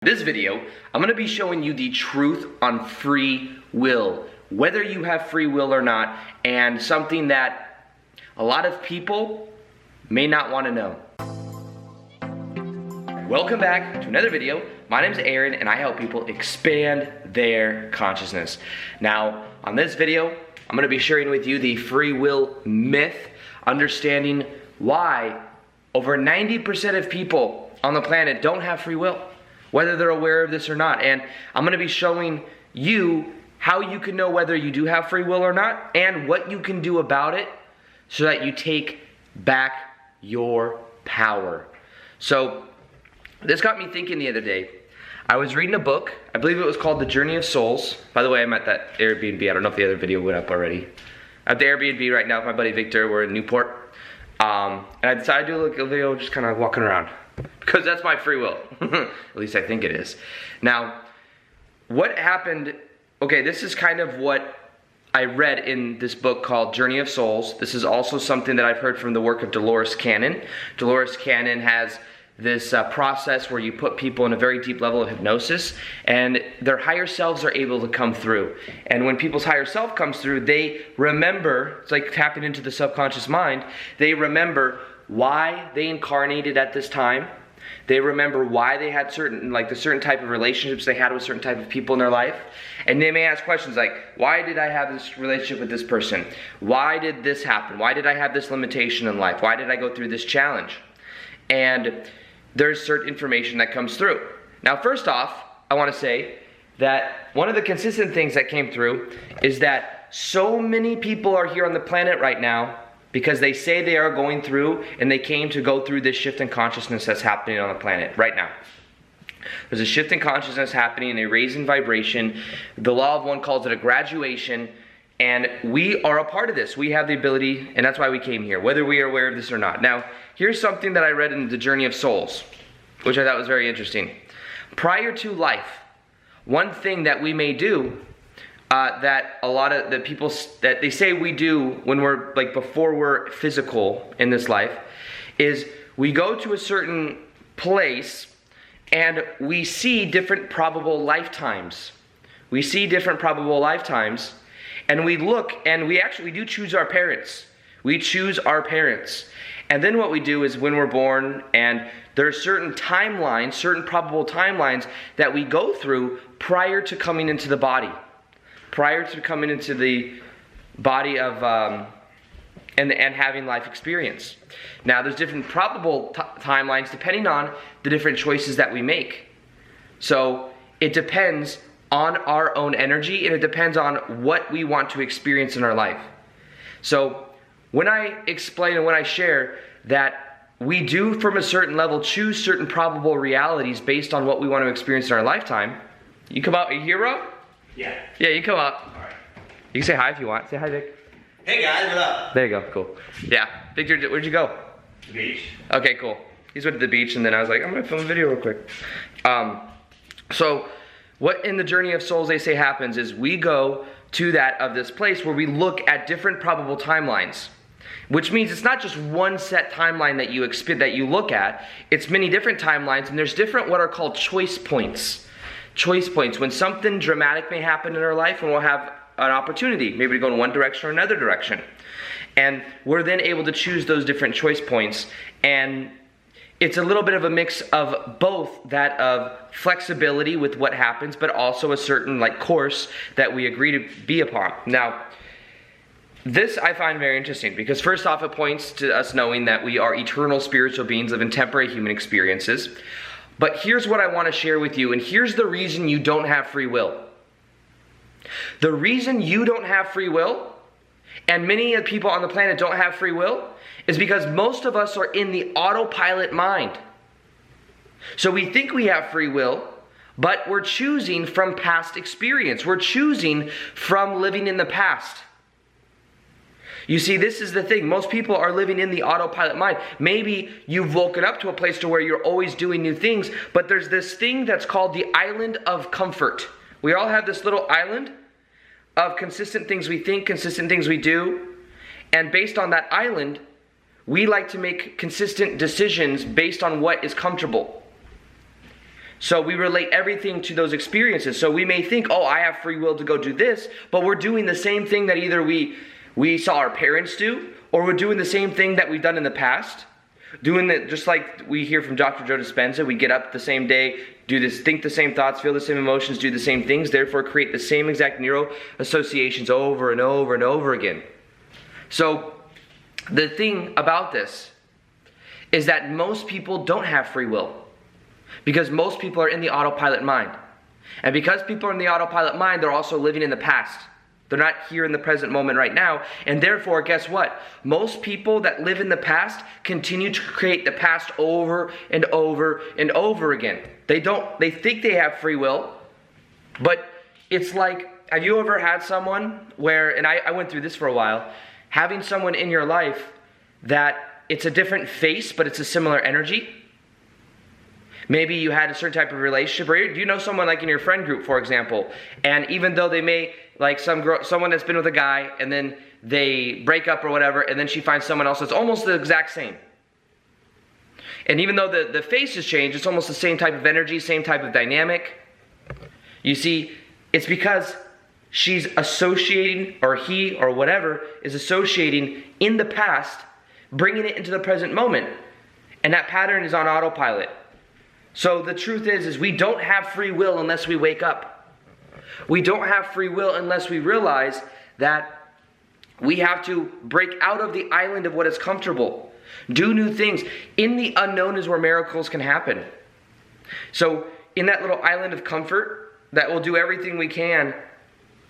This video, I'm going to be showing you the truth on free will, whether you have free will or not, and something that a lot of people may not want to know. Welcome back to another video. My name is Aaron and I help people expand their consciousness. Now, on this video, I'm going to be sharing with you the free will myth, understanding why over 90% of people on the planet don't have free will, whether they're aware of this or not. And I'm going to be showing you how you can know whether you do have free will or not, and what you can do about it so that you take back your power. So this got me thinking the other day. I was reading a book. I believe it was called The Journey of Souls. By the way, I'm at that Airbnb. I don't know if the other video went up already. At the Airbnb right now with my buddy Victor. We're in Newport. And I decided to do a video just kind of walking around, because that's my free will. At least I think it is. Now, what happened, okay, this is kind of what I read in this book called Journey of Souls. This is also something that I've heard from the work of Dolores Cannon. Dolores Cannon has this process where you put people in a very deep level of hypnosis and their higher selves are able to come through. And when people's higher self comes through, they remember, it's like tapping into the subconscious mind, they remember why they incarnated at this time. They remember why they had the certain type of relationships they had with certain type of people in their life. And they may ask questions like, why did I have this relationship with this person? Why did this happen? Why did I have this limitation in life? Why did I go through this challenge? And there's certain information that comes through. Now, first off, I want to say that one of the consistent things that came through is that so many people are here on the planet right now because they say they are going through, and they came to go through this shift in consciousness that's happening on the planet right now. There's a shift in consciousness happening, a raise in vibration. The law of one calls it a graduation, and we are a part of this. We have the ability, and that's why we came here, whether we are aware of this or not. Now, here's something that I read in The Journey of Souls, which I thought was very interesting. Prior to life, one thing that we may do that a lot of the people that they say we do when we're before we're physical in this life is we go to a certain place and we see different probable lifetimes. We see different probable lifetimes, and we look and we do choose our parents. We choose our parents. And then what we do is when we're born, and there are certain timelines, certain probable timelines that we go through prior to coming into the body. Prior to coming into the body of and having life experience. Now, there's different probable timelines depending on the different choices that we make. So it depends on our own energy, and it depends on what we want to experience in our life. So when I explain and when I share that we do from a certain level choose certain probable realities based on what we want to experience in our lifetime, you come out a hero? Yeah. Yeah, you come up. All right. You can say hi if you want. Say hi, Vic. Hey guys, what up? There you go, cool. Yeah, Victor, where'd you go? The beach. Okay, cool. He's went to the beach, and then I was like, I'm gonna film a video real quick. So what in the Journey of Souls they say happens is we go to this place where we look at different probable timelines. Which means it's not just one set timeline that you look at. It's many different timelines, and there's different what are called choice points. Choice points, when something dramatic may happen in our life and we'll have an opportunity, maybe to go in one direction or another direction. And we're then able to choose those different choice points. And it's a little bit of a mix of both that of flexibility with what happens, but also a certain course that we agree to be upon. Now, this I find very interesting because first off, it points to us knowing that we are eternal spiritual beings living temporary human experiences. But here's what I want to share with you, and here's the reason you don't have free will. The reason you don't have free will, and many of the people on the planet don't have free will, is because most of us are in the autopilot mind. So we think we have free will, but we're choosing from past experience. We're choosing from living in the past. You see, this is the thing. Most people are living in the autopilot mind. Maybe you've woken up to a place to where you're always doing new things, but there's this thing that's called the island of comfort. We all have this little island of consistent things we think, consistent things we do, and based on that island, we like to make consistent decisions based on what is comfortable. So we relate everything to those experiences. So we may think, oh, I have free will to go do this, but we're doing the same thing that either we saw our parents do, or we're doing the same thing that we've done in the past. Doing it just like we hear from Dr. Joe Dispenza, we get up the same day, do this, think the same thoughts, feel the same emotions, do the same things, therefore create the same exact neural associations over and over and over again. So the thing about this is that most people don't have free will, because most people are in the autopilot mind. And because people are in the autopilot mind, they're also living in the past. They're not here in the present moment right now. And therefore, guess what? Most people that live in the past continue to create the past over and over and over again. They think they have free will, but it's like, have you ever had someone where, and I went through this for a while, having someone in your life that it's a different face, but it's a similar energy? Maybe you had a certain type of relationship, or you know someone like in your friend group, for example, and even though they may, like someone that's been with a guy, and then they break up or whatever, and then she finds someone else that's almost the exact same. And even though the face has changed, it's almost the same type of energy, same type of dynamic. You see, it's because she's associating, or he or whatever is associating in the past, bringing it into the present moment. And that pattern is on autopilot. So the truth is we don't have free will unless we wake up. We don't have free will unless we realize that we have to break out of the island of what is comfortable. Do new things. In the unknown is where miracles can happen. So in that little island of comfort that we'll do everything we can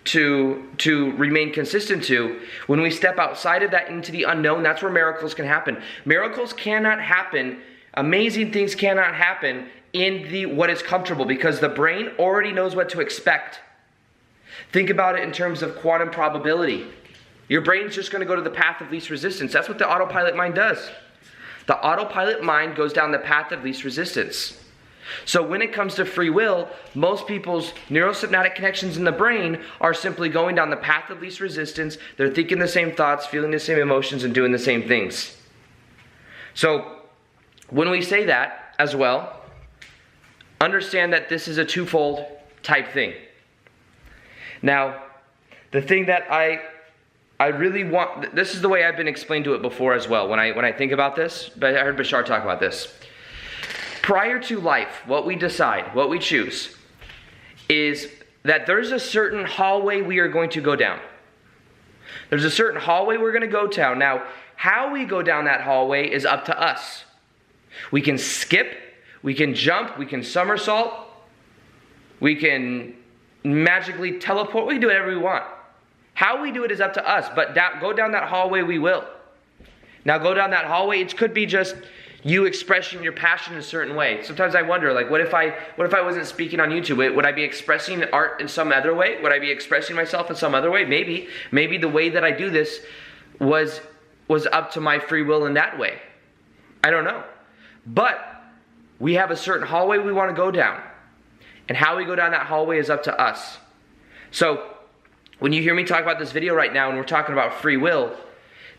to remain consistent to, when we step outside of that into the unknown, that's where miracles can happen. Miracles cannot happen, amazing things cannot happen in what is comfortable, because the brain already knows what to expect. Think about it in terms of quantum probability. Your brain's just going to go to the path of least resistance. That's what the autopilot mind does. The autopilot mind goes down the path of least resistance. So when it comes to free will, most people's neurosynaptic connections in the brain are simply going down the path of least resistance. They're thinking the same thoughts, feeling the same emotions, and doing the same things. So when we say that as well, understand that this is a twofold type thing. Now, the thing that I really want, this is the way I've been explained to it before as well, when I think about this, but I heard Bashar talk about this. Prior to life, what we decide, what we choose, is that there's a certain hallway we are going to go down. There's a certain hallway we're going to go down. Now, how we go down that hallway is up to us. We can skip, we can jump, we can somersault, we can magically teleport, we can do whatever we want. How we do it is up to us, but go down that hallway we will. Now go down that hallway, it could be just you expressing your passion in a certain way. Sometimes I wonder, like, what if I wasn't speaking on YouTube? Would I be expressing art in some other way? Would I be expressing myself in some other way? Maybe the way that I do this was up to my free will in that way. I don't know. But we have a certain hallway we want to go down. And how we go down that hallway is up to us. So when you hear me talk about this video right now and we're talking about free will,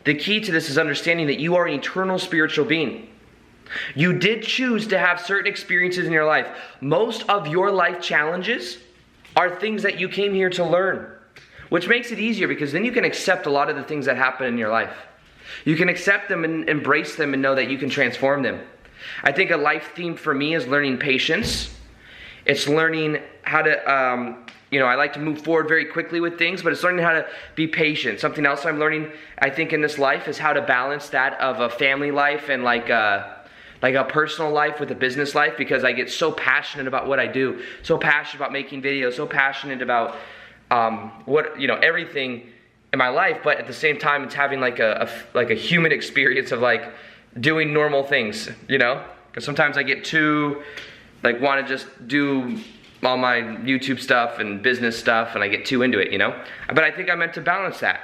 the key to this is understanding that you are an eternal spiritual being. You did choose to have certain experiences in your life. Most of your life challenges are things that you came here to learn, which makes it easier because then you can accept a lot of the things that happen in your life. You can accept them and embrace them and know that you can transform them. I think a life theme for me is learning patience. It's learning how to, I like to move forward very quickly with things, but it's learning how to be patient. Something else I'm learning, I think, in this life is how to balance that of a family life and like a personal life with a business life, because I get so passionate about what I do, so passionate about making videos, so passionate about everything in my life, but at the same time it's having like a human experience of like doing normal things, because sometimes I get too want to just do all my YouTube stuff and business stuff, and I get too into it, But I think I'm meant to balance that.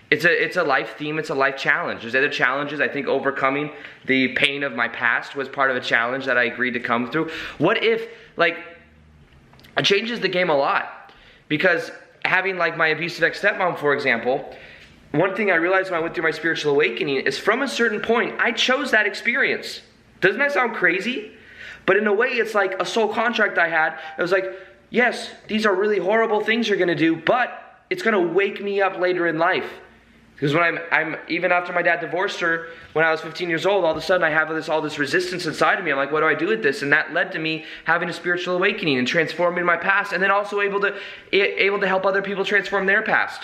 It's a life theme, it's a life challenge. There's other challenges. I think overcoming the pain of my past was part of a challenge that I agreed to come through. What if, it changes the game a lot. Because having my abusive ex-stepmom, for example, one thing I realized when I went through my spiritual awakening is from a certain point, I chose that experience. Doesn't that sound crazy? But in a way, it's like a soul contract I had. It was like, yes, these are really horrible things you're gonna do, but it's gonna wake me up later in life. Because when I'm even after my dad divorced her, when I was 15 years old, all of a sudden I have all this resistance inside of me. I'm like, what do I do with this? And that led to me having a spiritual awakening and transforming my past, and then also able to help other people transform their past.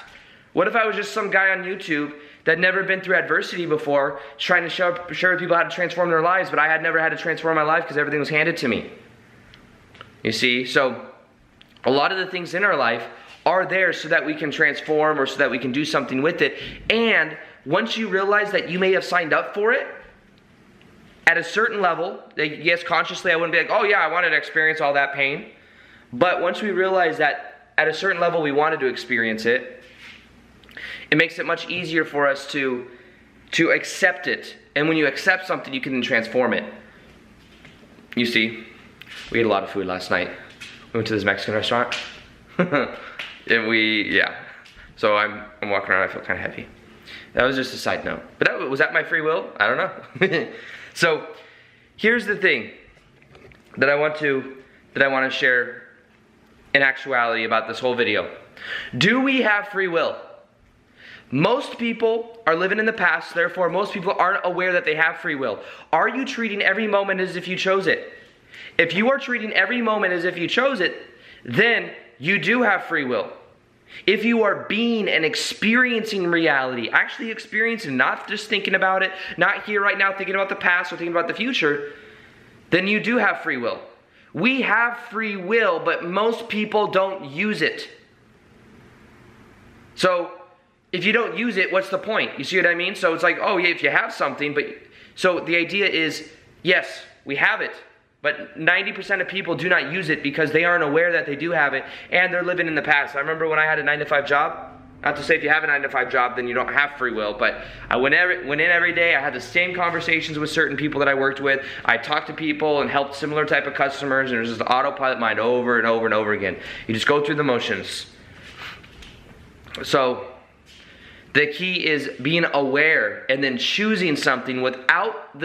What if I was just some guy on YouTube that never been through adversity before, trying to share with people how to transform their lives, but I had never had to transform my life because everything was handed to me? You see, so a lot of the things in our life are there so that we can transform or so that we can do something with it. And once you realize that you may have signed up for it, at a certain level, yes, consciously I wouldn't be like, oh yeah, I wanted to experience all that pain. But once we realize that at a certain level we wanted to experience it, it makes it much easier for us to accept it. And when you accept something, you can then transform it. You see, we ate a lot of food last night. We went to this Mexican restaurant. So I'm walking around, I feel kind of heavy. That was just a side note. But was that my free will? I don't know. So here's the thing that I want to share in actuality about this whole video. Do we have free will? Most people are living in the past, therefore most people aren't aware that they have free will. Are you treating every moment as if you chose it? If you are treating every moment as if you chose it, then you do have free will. If you are being and experiencing reality, actually experiencing, not just thinking about it, not here right now thinking about the past or thinking about the future, then you do have free will. We have free will, but most people don't use it. So if you don't use it, what's the point? You see what I mean? So it's like, oh yeah, if you have something, but so the idea is, yes, we have it, but 90% of people do not use it because they aren't aware that they do have it, and they're living in the past. I remember when I had a 9-to-5 job. Not to say if you have a 9-to-5 job, then you don't have free will, but I went in every day. I had the same conversations with certain people that I worked with. I talked to people and helped similar type of customers, and it was just the autopilot mind over and over and over again. You just go through the motions. So the key is being aware and then choosing something without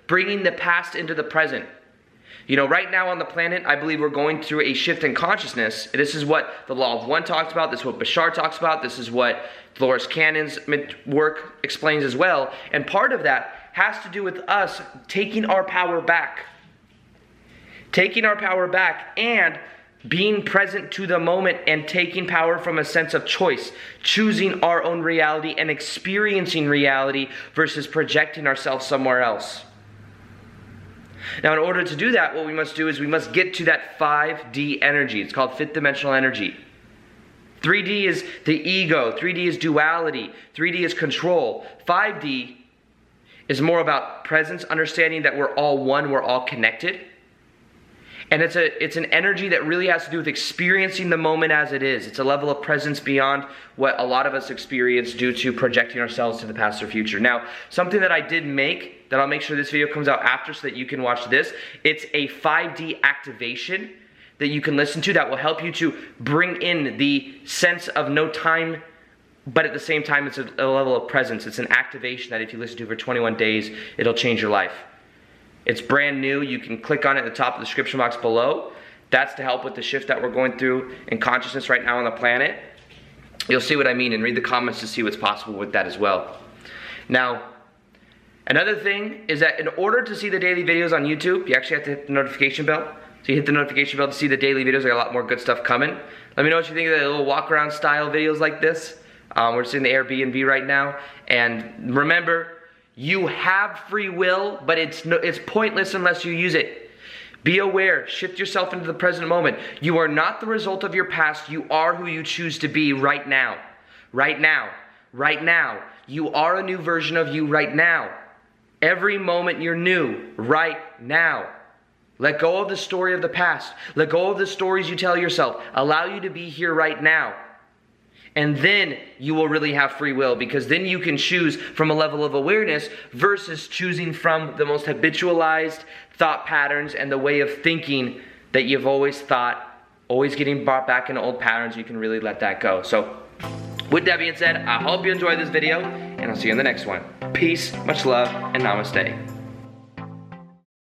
bringing the past into the present. You know, right now on the planet, I believe we're going through a shift in consciousness. This is what the Law of One talks about. This is what Bashar talks about. This is what Dolores Cannon's work explains as well. And part of that has to do with us taking our power back. Taking our power back and being present to the moment and taking power from a sense of choice. Choosing our own reality and experiencing reality versus projecting ourselves somewhere else. Now, in order to do that, what we must do is we must get to that 5D energy. It's called fifth dimensional energy. 3D is the ego. 3D is duality. 3D is control. 5D is more about presence, understanding that we're all one, we're all connected. And it's an energy that really has to do with experiencing the moment as it is. It's a level of presence beyond what a lot of us experience due to projecting ourselves to the past or future. Now, something that I did make, that I'll make sure this video comes out after so that you can watch this, it's a 5D activation that you can listen to that will help you to bring in the sense of no time, but at the same time it's a level of presence. It's an activation that if you listen to for 21 days, it'll change your life. It's brand new. You can click on it at the top of the description box below. That's to help with the shift that we're going through in consciousness right now on the planet. You'll see what I mean and read the comments to see what's possible with that as well. Now, another thing is that in order to see the daily videos on YouTube, you actually have to hit the notification bell. So you hit the notification bell to see the daily videos. I got a lot more good stuff coming. Let me know what you think of the little walk around style videos like this. We're just in the Airbnb right now. And remember, you have free will, but it's pointless unless you use it. Be aware, shift yourself into the present moment. You are not the result of your past, you are who you choose to be right now. Right now. Right now. You are a new version of you right now. Every moment you're new, right now. Let go of the story of the past. Let go of the stories you tell yourself. Allow you to be here right now. And then you will really have free will, because then you can choose from a level of awareness versus choosing from the most habitualized thought patterns and the way of thinking that you've always thought, always getting brought back into old patterns. You can really let that go. So with that being said, I hope you enjoyed this video, and I'll see you in the next one. Peace, much love, and namaste.